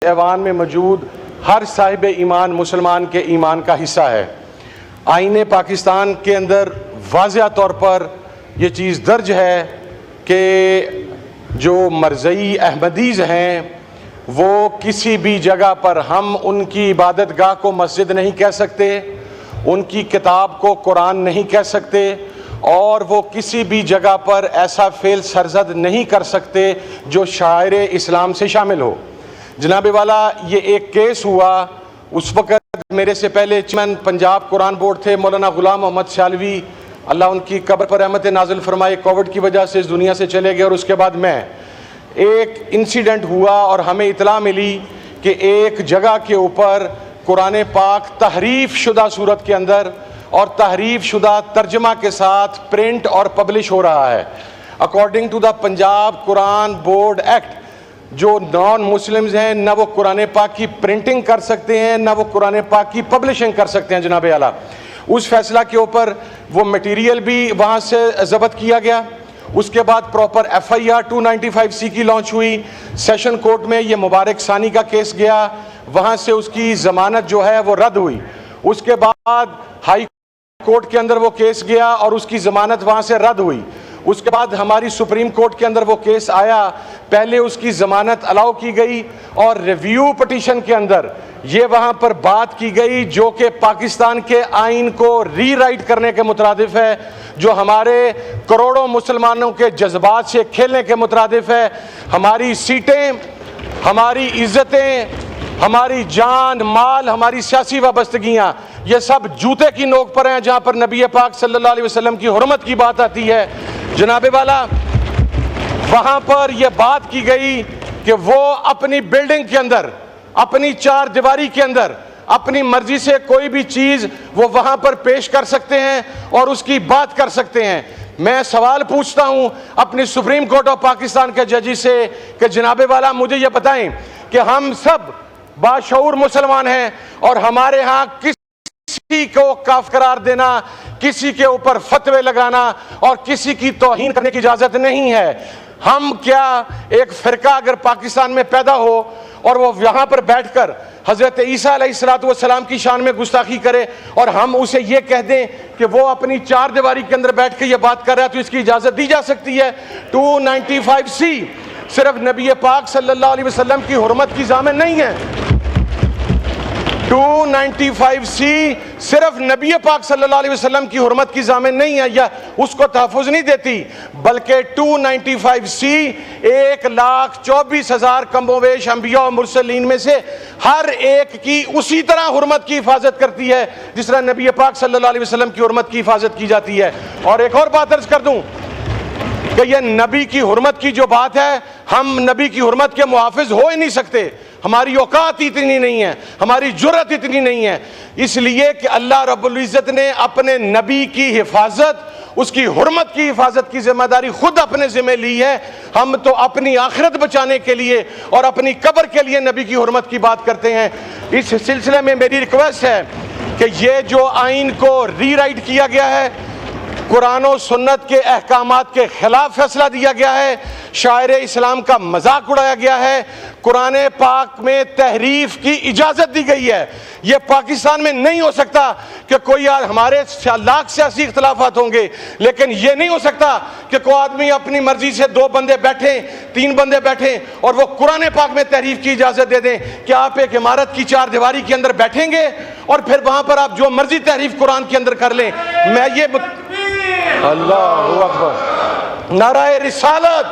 ऐवान में मौजूद हर साहिब ईमान मुसलमान के ईमान का हिस्सा है। आईने पाकिस्तान के अंदर वाज़िया तौर पर यह चीज़ दर्ज है कि जो मरज़ई अहमदीज़ हैं वो किसी भी जगह पर हम उनकी इबादत गाह को मस्जिद नहीं कह सकते, उनकी किताब को कुरान नहीं कह सकते, और वो किसी भी जगह पर ऐसा फेल सरजद नहीं कर सकते जो शायर इस्लाम से शामिल हो। जनाब वाला, ये एक केस हुआ, उस वक़्त मेरे से पहले चेयरमैन पंजाब कुरान बोर्ड थे मौलाना गुलाम मोहम्मद शालवी, अल्लाह उनकी कब्र पर रहमत नाज़िल फरमाए, कोविड की वजह से इस दुनिया से चले गए। और उसके बाद मैं एक इंसिडेंट हुआ और हमें इतला मिली कि एक जगह के ऊपर कुरान पाक तहरीफ शुदा सूरत के अंदर और तहरीफ शुदा तर्जमा के साथ प्रिंट और पब्लिश हो रहा है। According to the Punjab Quran board act, जो नॉन मुस्लिम्स हैं न वो कुरान पाक की प्रिंटिंग कर सकते हैं न वो कुरान पाक की पब्लिशिंग कर सकते हैं। जनाब आला, उस फैसला के ऊपर वो मटेरियल भी वहाँ से ज़ब्त किया गया। उसके बाद प्रॉपर FIR 295C की लॉन्च हुई। सेशन कोर्ट में ये मुबारक सानी का केस गया, वहाँ से उसकी ज़मानत जो है वो रद्द हुई। उसके बाद हाई कोर्ट के अंदर वो केस गया और उसकी ज़मानत वहाँ से रद्द हुई। उसके बाद हमारी सुप्रीम कोर्ट के अंदर वो केस आया, पहले उसकी ज़मानत अलाउ की गई और रिव्यू पिटीशन के अंदर ये वहाँ पर बात की गई जो कि पाकिस्तान के आइन को रीराइट करने के मुतरादिफ है, जो हमारे करोड़ों मुसलमानों के जज्बात से खेलने के मुतरादिफ है। हमारी सीटें, हमारी इज़्ज़तें, हमारी जान माल, हमारी सियासी वाबस्तगियाँ, ये सब जूते की नोक पर हैं जहाँ पर नबी पाक सल्लल्लाहु अलैहि वसल्लम की हुर्मत की बात आती है। जनाब वाला, वहाँ पर यह बात की गई कि वो अपनी बिल्डिंग के अंदर, अपनी चार दीवारी के अंदर अपनी मर्जी से कोई भी चीज़ वो वहाँ पर पेश कर सकते हैं और उसकी बात कर सकते हैं। मैं सवाल पूछता हूँ अपनी सुप्रीम कोर्ट ऑफ पाकिस्तान के जज से कि जनाब वाला, मुझे ये बताएं कि हम सब बाशऊर मुसलमान हैं और हमारे यहाँ किसी को काफ करार देना, किसी के ऊपर फतवे लगाना और किसी की तौहीन करने की इजाज़त नहीं है। हम क्या एक फ़िरका अगर पाकिस्तान में पैदा हो और वो यहाँ पर बैठकर हज़रत ईसा अलैहिस्सलाम की शान में गुस्ताखी करे और हम उसे ये कह दें कि वो अपनी चार दीवारी के अंदर बैठ के ये बात कर रहा है, तो इसकी इजाज़त दी जा सकती है? 295C सिर्फ नबी पाक सल्लल्लाहु अलैहि वसल्लम की हुर्मत की ज़ामिन नहीं है। 295C सिर्फ नबी पाक सल्लल्लाहु अलैहि वसल्लम की हुर्मत की ज़ामिन नहीं है या उसको तहफ़्फ़ुज़ नहीं देती, बल्कि 295C 1,24,000 कमोवेश अंबिया और मुरसलीन में से हर एक की उसी तरह हुर्मत की हिफाजत करती है जिस तरह नबी पाक सल्लल्लाहु अलैहि वसल्लम की हुर्मत की हिफाजत की जाती है। और एक और बात अर्ज़ कर दूँ कि यह नबी की हुर्मत की जो बात है, हम नबी की हुर्मत के मुहाफ़िज़ हो ही नहीं सकते। हमारी औकात इतनी नहीं है, हमारी जुर्रत इतनी नहीं है, इसलिए कि अल्लाह रब्बुल इज़्ज़त ने अपने नबी की हिफाजत, उसकी हुर्मत की हिफाजत की जिम्मेदारी खुद अपने ज़िम्मे ली है। हम तो अपनी आखिरत बचाने के लिए और अपनी कब्र के लिए नबी की हुर्मत की बात करते हैं। इस सिलसिले में मेरी रिक्वेस्ट है कि ये जो आइन को रीराइट किया गया है, कुरान और सुन्नत के अहकामात के खिलाफ फैसला दिया गया है, शायर इस्लाम का मजाक उड़ाया गया है, कुरान पाक में तहरीफ की इजाज़त दी गई है। ये पाकिस्तान में नहीं हो सकता कि कोई हमारे लाख सियासी इख्तलाफात होंगे, लेकिन ये नहीं हो सकता कि कोई आदमी अपनी मर्जी से 2 बंदे बैठे, 3 बंदे बैठे और वो कुरान पाक में तहरीफ की इजाज़त दे दें कि आप एक इमारत की चार दीवारी के अंदर बैठेंगे और फिर वहाँ पर आप जो मर्जी तहरीफ कुरान के अंदर कर लें। मैं ये अल्लाहु अकबर, नाराए रिसालत,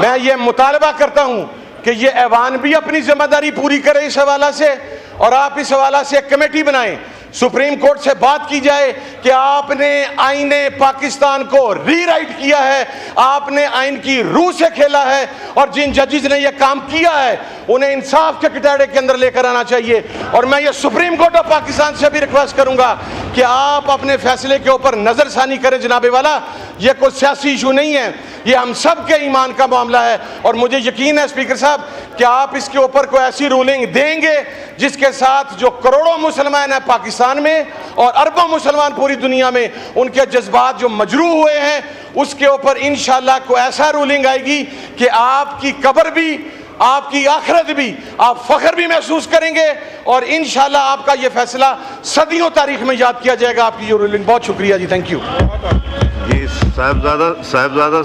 मैं ये मुतालबा करता हूँ कि ये ऐवान भी अपनी जिम्मेदारी पूरी करे इस हवाला से, और आप इस हवाला से एक कमेटी बनाएं, सुप्रीम कोर्ट से बात की जाए कि आपने आईने पाकिस्तान को रीराइट किया है, आपने आइन की रूह से खेला है और जिन जजेस ने यह काम किया है उन्हें इंसाफ के कटहरे के अंदर लेकर आना चाहिए। और मैं ये सुप्रीम कोर्ट ऑफ पाकिस्तान से भी रिक्वेस्ट करूंगा कि आप अपने फैसले के ऊपर नज़रसानी करें। जनाबे वाला, ये कोई सियासी इशू नहीं है, ये हम सब के ईमान का मामला है और मुझे यकीन है स्पीकर साहब कि आप इसके ऊपर कोई ऐसी रूलिंग देंगे जिसके साथ जो करोड़ों मुसलमान हैं पाकिस्तान में और अरबों मुसलमान पूरी दुनिया में, उनके जज्बात जो मजरूह हुए हैं उसके ऊपर इंशाअल्लाह कोई ऐसा रूलिंग आएगी कि आपकी कब्र भी आपकी आखिरत भी, आप फख्र भी महसूस करेंगे और इंशाल्लाह आपका ये फैसला सदियों तारीख में याद किया जाएगा। आपकी ये रूलिंग, बहुत शुक्रिया जी, थैंक यू जी। साहिबजादा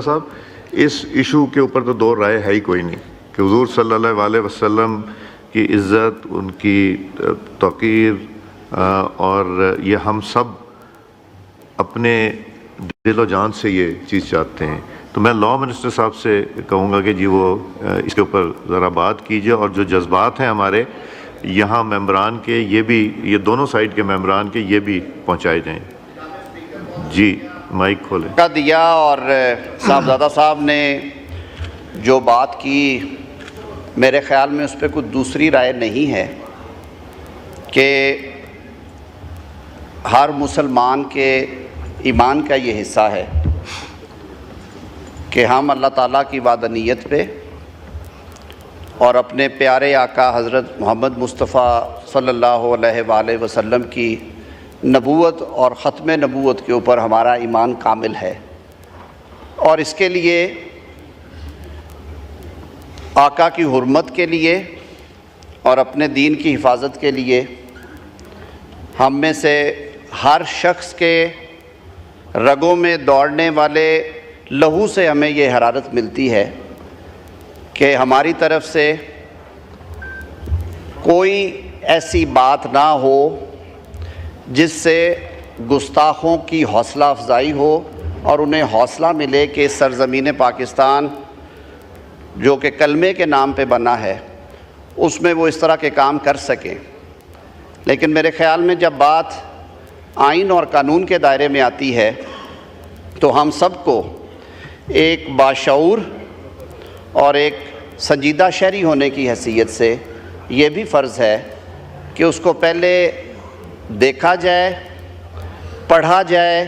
साहब, इस इशू के ऊपर तो दो राय है ही कोई नहीं कि हुजूर सल्लल्लाहु अलैहि वसल्लम की इज़्ज़त, उनकी तौक़ीर और ये हम सब अपने दिलो जान से ये चीज़ चाहते हैं। तो मैं लॉ मिनिस्टर साहब से कहूँगा कि जी वो इसके ऊपर ज़रा बात कीजिए और जो जज्बात हैं हमारे यहाँ मेंबरान के, ये दोनों साइड के मेंबरान के, ये भी पहुँचाए जाएँ। जी माइक खोलें। का दिया और साहबजादा साहब ने जो बात की, मेरे ख़्याल में उस पर कोई दूसरी राय नहीं है कि हर मुसलमान के ईमान का ये हिस्सा है कि हम अल्लाह ताला की वादनीयत पे और अपने प्यारे आका हज़रत मोहम्मद मुस्तफ़ा सल्लल्लाहु अलैहि वसल्लम की नबूवत और ख़त्म नबूवत के ऊपर हमारा ईमान कामिल है। और इसके लिए आका की हुर्मत के लिए और अपने दीन की हिफाजत के लिए हम में से हर शख्स के रगों में दौड़ने वाले लहू से हमें ये हरारत मिलती है कि हमारी तरफ से कोई ऐसी बात ना हो जिससे गुस्ताखों की हौसला अफजाई हो और उन्हें हौसला मिले कि सरज़मीन पाकिस्तान जो कि कलमे के नाम पे बना है उसमें वो इस तरह के काम कर सकें। लेकिन मेरे ख़्याल में जब बात आइन और कानून के दायरे में आती है तो हम सबको एक बाशऊर और एक संजीदा शहरी होने की हैसियत से ये भी फ़र्ज़ है कि उसको पहले देखा जाए, पढ़ा जाए,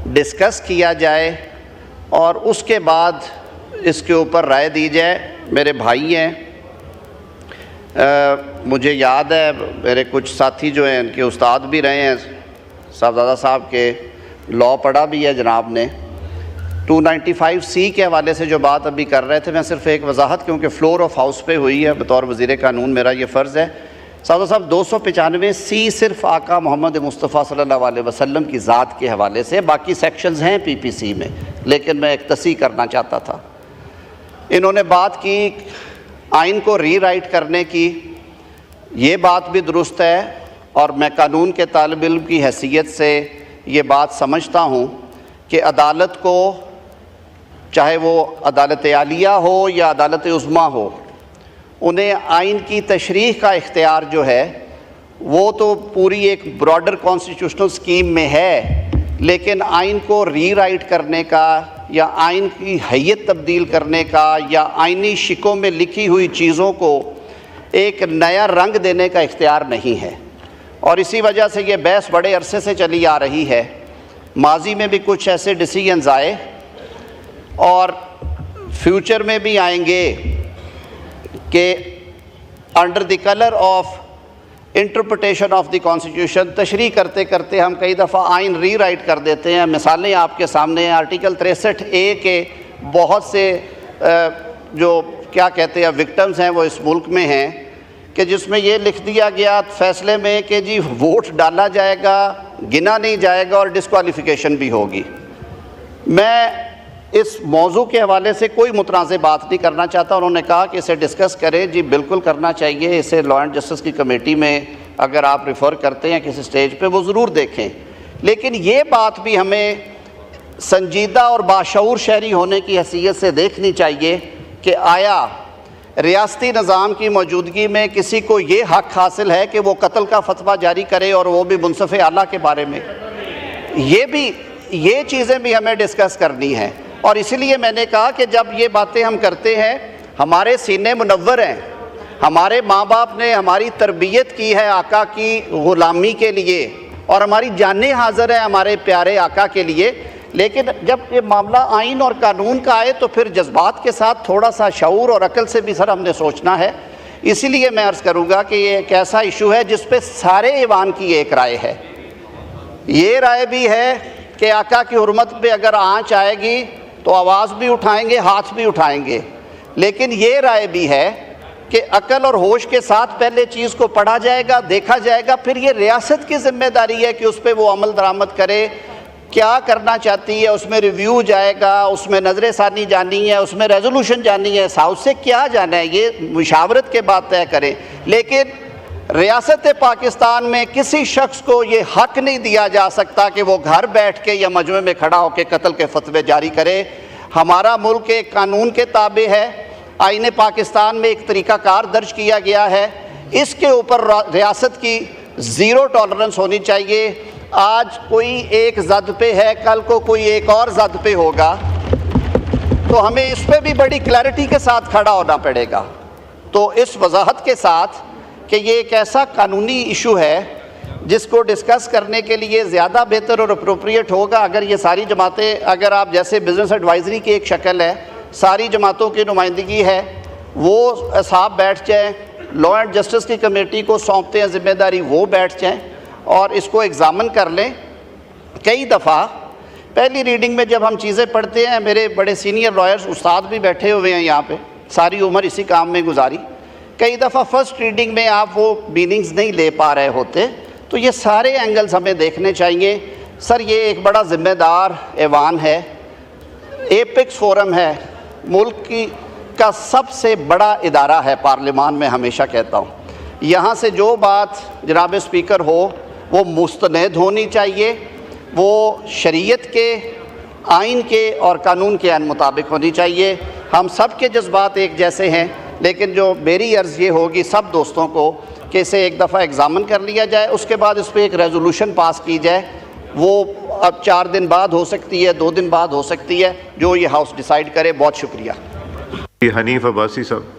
डिस्कस किया जाए और उसके बाद इसके ऊपर राय दी जाए। मेरे भाई हैं, मुझे याद है मेरे कुछ साथी जो हैं इनके उस्ताद भी रहे हैं, साहबजादा साहब के लॉ पढ़ा भी है जनाब ने। 295C के हवाले से जो बात अभी कर रहे थे, मैं सिर्फ एक वजाहत, क्योंकि फ्लोर ऑफ हाउस पे हुई है, बतौर वज़ीर कानून मेरा ये फ़र्ज़ है। साहब 295C सिर्फ आका मोहम्मद मुस्तफ़ा सल्लल्लाहु अलैहि वसल्लम की ज़ात के हवाले से, बाकी सेक्शंस हैं PPC में, लेकिन मैं एक तस्सीह करना चाहता था। इन्होंने बात की आइन को रीराइट करने की, ये बात भी दुरुस्त है और मैं कानून के तालिब इल्म की हैसियत से ये बात समझता हूँ कि अदालत को, चाहे वो अदालत आलिया हो या अदालत उज़्मा हो, उन्हें आइन की तशरीह का इख्तियार जो है वो तो पूरी एक ब्रॉडर कॉन्स्टिट्यूशनल स्कीम में है, लेकिन आइन को रीराइट करने का या आइन की हैयत तब्दील करने का या आइनी शिकों में लिखी हुई चीज़ों को एक नया रंग देने का इख्तियार नहीं है। और इसी वजह से ये बहस बड़े अरसे से चली आ रही है। माजी में भी कुछ ऐसे डिसीजंस आए और फ्यूचर में भी आएंगे कि under the colour of interpretation of the constitution तशरीह करते करते हम कई दफ़ा आइन रीराइट कर देते हैं। मिसालें आपके सामने हैं। आर्टिकल 63A के बहुत से जो क्या कहते हैं विक्टिम्स हैं वो इस मुल्क में हैं कि जिसमें ये लिख दिया गया फैसले में कि जी वोट डाला जाएगा, गिना नहीं जाएगा और डिस्क्वालिफिकेशन भी होगी। मैं इस मौजू के हवाले से कोई मुतनाज़ बात नहीं करना चाहता। उन्होंने कहा कि इसे डिस्कस करें, जी बिल्कुल करना चाहिए। इसे लॉ एंड जस्टिस की कमेटी में अगर आप रिफ़र करते हैं किसी स्टेज पे, वो ज़रूर देखें। लेकिन ये बात भी हमें संजीदा और बाशऊर शहरी होने की हैसियत से देखनी चाहिए कि आया रियासती निज़ाम की मौजूदगी में किसी को ये हक़ हासिल है कि वो कत्ल का फतवा जारी करे, और वो भी मुनसिफ़ आला के बारे में। ये चीज़ें भी हमें डिस्कस करनी है। और इसलिए मैंने कहा कि जब ये बातें हम करते हैं, हमारे सीने मुनव्वर हैं, हमारे माँ बाप ने हमारी तरबियत की है आका की ग़ुलामी के लिए और हमारी जानें हाज़िर है हमारे प्यारे आका के लिए। लेकिन जब ये मामला आइन और कानून का आए तो फिर जज्बात के साथ थोड़ा सा शऊर और अकल से भी सर हमने सोचना है। इसीलिए मैं अर्ज़ करूँगा कि ये एक ऐसा इशू है जिस पे सारे ईवान की एक राय है। ये राय भी है कि आका की हुर्मत पे अगर आँच आएगी तो आवाज़ भी उठाएंगे, हाथ भी उठाएंगे। लेकिन ये राय भी है कि अकल और होश के साथ पहले चीज़ को पढ़ा जाएगा, देखा जाएगा, फिर ये रियासत की जिम्मेदारी है कि उस पर वो अमल दरामद करे। क्या करना चाहती है उसमें रिव्यू जाएगा, उसमें नजर सानी जानी है, उसमें रेजोल्यूशन जानी है, हाउस से क्या जाना है, ये मुशावरत के बाद तय करें। लेकिन रियासत पाकिस्तान में किसी शख्स को ये हक नहीं दिया जा सकता कि वो घर बैठ के या मजमे में खड़ा होकर कत्ल के फतवे जारी करे। हमारा मुल्क एक कानून के ताबे है, आईने पाकिस्तान में एक तरीक़ाकार दर्ज किया गया है, इसके ऊपर रियासत की ज़ीरो टॉलरेंस होनी चाहिए। आज कोई एक जद पे है, कल को कोई एक और जद पे होगा, तो हमें इस पर भी बड़ी क्लैरिटी के साथ खड़ा होना पड़ेगा। तो इस वजाहत के साथ कि ये एक ऐसा कानूनी इशू है जिसको डिस्कस करने के लिए ज़्यादा बेहतर और अप्रोप्रिएट होगा अगर ये सारी जमातें, अगर आप जैसे बिज़नेस एडवाइज़री की एक शक्ल है, सारी जमातों की नुमाइंदगी है, वो असाब बैठ जाएँ, लॉ एंड जस्टिस की कमेटी को सौंपते हैं ज़िम्मेदारी, वो बैठ जाएँ और इसको एग्ज़ामिन कर लें। कई दफ़ा पहली रीडिंग में जब हम चीज़ें पढ़ते हैं, मेरे बड़े सीनियर लॉयर्स उस्ताद भी बैठे हुए हैं यहाँ पे, सारी उम्र इसी काम में गुजारी, कई दफ़ा फ़र्स्ट रीडिंग में आप वो मीनिंग्स नहीं ले पा रहे होते, तो ये सारे एंगल्स हमें देखने चाहिए। सर ये एक बड़ा ज़िम्मेदार ऐवान है, एपेक्स फोरम है, मुल्क का सबसे बड़ा इदारा है पार्लियामान में, हमेशा कहता हूँ। यहाँ से जो बात जनाब स्पीकर हो वो मुस्तनद होनी चाहिए, वो शरीयत के, आइन के और कानून के आइन मुताबिक होनी चाहिए। हम सब के जज्बात एक जैसे हैं, लेकिन जो मेरी अर्ज़ ये होगी सब दोस्तों को कि इसे एक दफ़ा एग्ज़ामिन कर लिया जाए, उसके बाद इस पर एक रेजोल्यूशन पास की जाए। वो अब 4 दिन बाद हो सकती है, 2 दिन बाद हो सकती है, जो ये हाउस डिसाइड करे। बहुत शुक्रिया। हनीफ अब्बासी साहब।